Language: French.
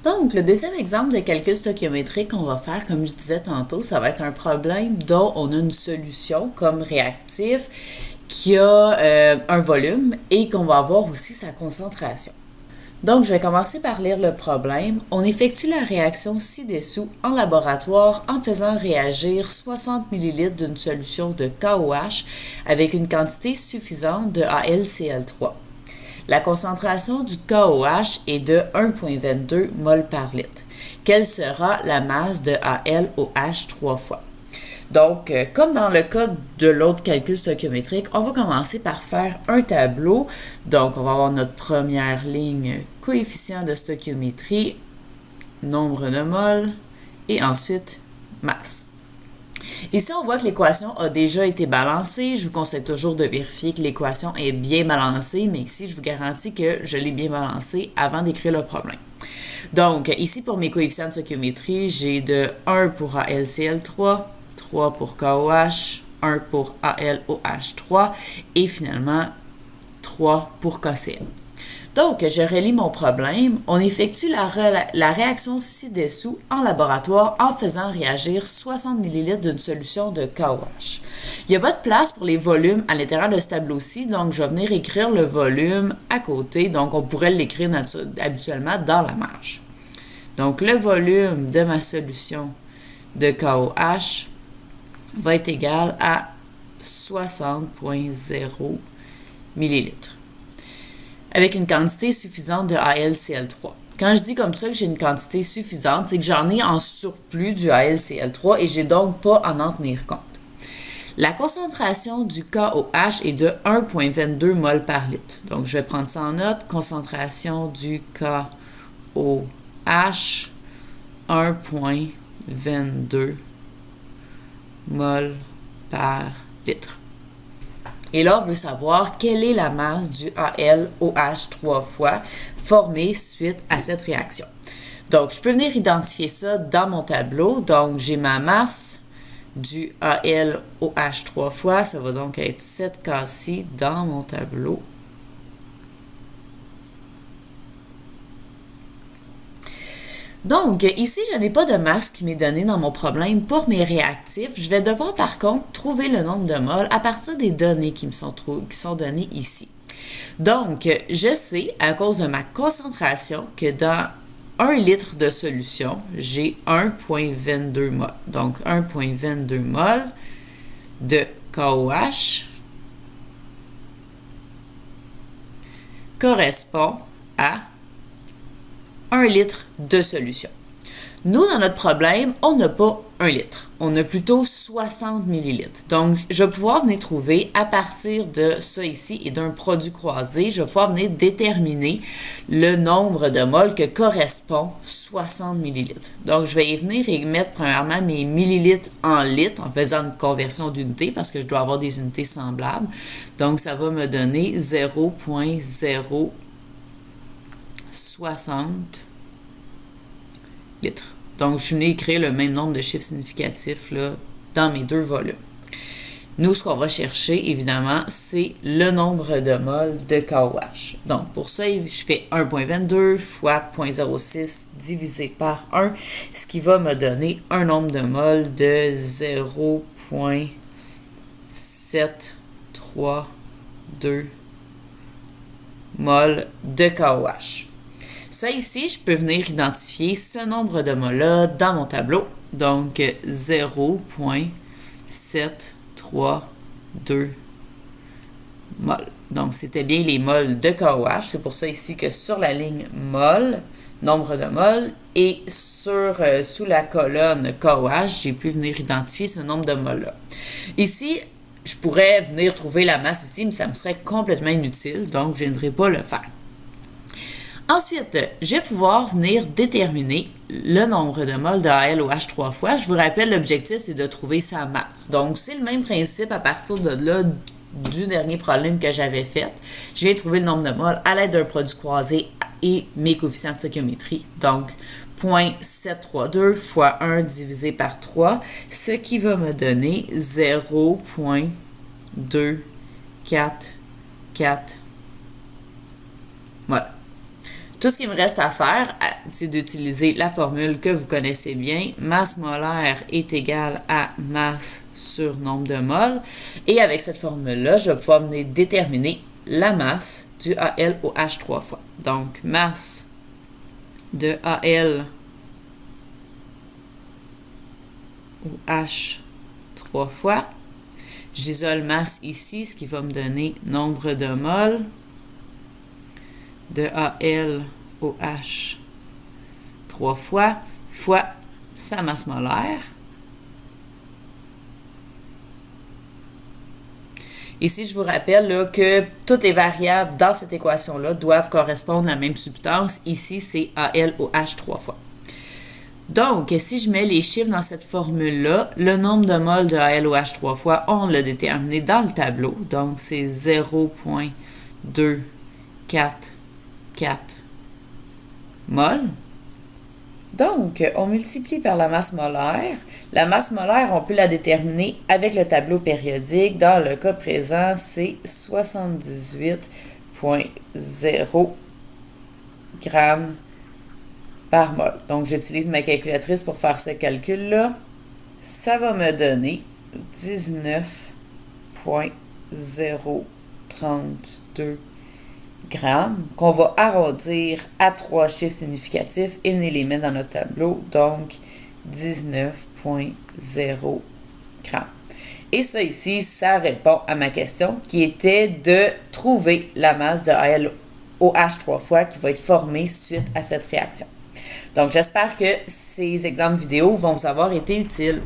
Donc, le deuxième exemple de calcul stoichiométrique qu'on va faire, comme je disais tantôt, ça va être un problème dont on a une solution comme réactif qui a un volume et qu'on va avoir aussi sa concentration. Donc, je vais commencer par lire le problème. On effectue la réaction ci-dessous en laboratoire en faisant réagir 60 ml d'une solution de KOH avec une quantité suffisante de AlCl3. La concentration du KOH est de 1,22 mol par litre. Quelle sera la masse de AlOH 3 fois? Donc, comme dans le cas de l'autre calcul stoichiométrique, on va commencer par faire un tableau. Donc, on va avoir notre première ligne coefficient de stoichiométrie, nombre de moles, et ensuite masse. Ici, on voit que l'équation a déjà été balancée. Je vous conseille toujours de vérifier que l'équation est bien balancée, mais ici, je vous garantis que je l'ai bien balancée avant d'écrire le problème. Donc, ici, pour mes coefficients de stoichiométrie, j'ai de 1 pour AlCl3, 3 pour KOH, 1 pour AlOH3 et finalement 3 pour KCl. Donc, je relis mon problème. On effectue la réaction ci-dessous en laboratoire en faisant réagir 60 ml d'une solution de KOH. Il n'y a pas de place pour les volumes à l'intérieur de ce tableau-ci, donc je vais venir écrire le volume à côté. Donc, on pourrait l'écrire habituellement dans la marge. Donc, le volume de ma solution de KOH va être égal à 60,0 ml. Avec une quantité suffisante de AlCl3. Quand je dis comme ça que j'ai une quantité suffisante, c'est que j'en ai en surplus du AlCl3 et j'ai donc pas à en tenir compte. La concentration du KOH est de 1,22 mol par litre. Donc, je vais prendre ça en note. Concentration du KOH, 1,22 mol par litre. Et là, on veut savoir quelle est la masse du AlOH 3 fois formée suite à cette réaction. Donc, je peux venir identifier ça dans mon tableau. Donc, j'ai ma masse du AlOH 3 fois. Ça va donc être cette case-ci dans mon tableau. Donc, ici, je n'ai pas de masse qui m'est donnée dans mon problème pour mes réactifs. Je vais devoir, par contre, trouver le nombre de moles à partir des données qui sont données ici. Donc, je sais, à cause de ma concentration, que dans 1 litre de solution, j'ai 1,22 mol. Donc, 1,22 mol de KOH correspond à 1 litre de solution. Nous, dans notre problème, on n'a pas 1 litre. On a plutôt 60 millilitres. Donc, je vais pouvoir venir trouver, à partir de ça ici et d'un produit croisé, je vais pouvoir venir déterminer le nombre de moles que correspond 60 millilitres. Donc, je vais venir et mettre premièrement mes millilitres en litres en faisant une conversion d'unité parce que je dois avoir des unités semblables. Donc, ça va me donner 0,060 litres. Donc, je venais écrire le même nombre de chiffres significatifs là, dans mes deux volumes. Nous, ce qu'on va chercher, évidemment, c'est le nombre de moles de KOH. Donc, pour ça, je fais 1,22 fois 0,06 divisé par 1, ce qui va me donner un nombre de moles de 0,732 moles de KOH. Ça ici, je peux venir identifier ce nombre de moles-là dans mon tableau. Donc, 0,732 moles. Donc, c'était bien les moles de KOH. C'est pour ça ici que sur la ligne mol, nombre de moles, et sous la colonne KOH, j'ai pu venir identifier ce nombre de moles-là. Ici, je pourrais venir trouver la masse ici, mais ça me serait complètement inutile, donc je ne viendrai pas le faire. Ensuite, je vais pouvoir venir déterminer le nombre de moles de AlOH 3 fois. Je vous rappelle, l'objectif, c'est de trouver sa masse. Donc, c'est le même principe à partir de là du dernier problème que j'avais fait. Je viens trouver le nombre de moles à l'aide d'un produit croisé et mes coefficients de stoichiométrie. Donc, 0,732 fois 1 divisé par 3, ce qui va me donner 0,244. Voilà. Tout ce qu'il me reste à faire, c'est d'utiliser la formule que vous connaissez bien. Masse molaire est égale à masse sur nombre de moles. Et avec cette formule-là, je vais pouvoir venir déterminer la masse du Al au H 3 fois. Donc, masse de Al au H 3 fois. J'isole masse ici, ce qui va me donner nombre de moles de Al au H 3 fois sa masse molaire. Ici, je vous rappelle là, que toutes les variables dans cette équation-là doivent correspondre à la même substance. Ici, c'est Al au H 3 fois. Donc, si je mets les chiffres dans cette formule-là, le nombre de moles de Al au H 3 fois, on l'a déterminé dans le tableau. Donc, c'est 0,244 moles. Donc, on multiplie par la masse molaire. La masse molaire, on peut la déterminer avec le tableau périodique. Dans le cas présent, c'est 78,0 grammes par mol. Donc, j'utilise ma calculatrice pour faire ce calcul-là. Ça va me donner 19,032 grammes qu'on va arrondir à 3 chiffres significatifs et venir les mettre dans notre tableau. Donc, 19,0 grammes. Et ça ici, ça répond à ma question qui était de trouver la masse de Al au H 3 fois qui va être formée suite à cette réaction. Donc, j'espère que ces exemples vidéo vont vous avoir été utiles.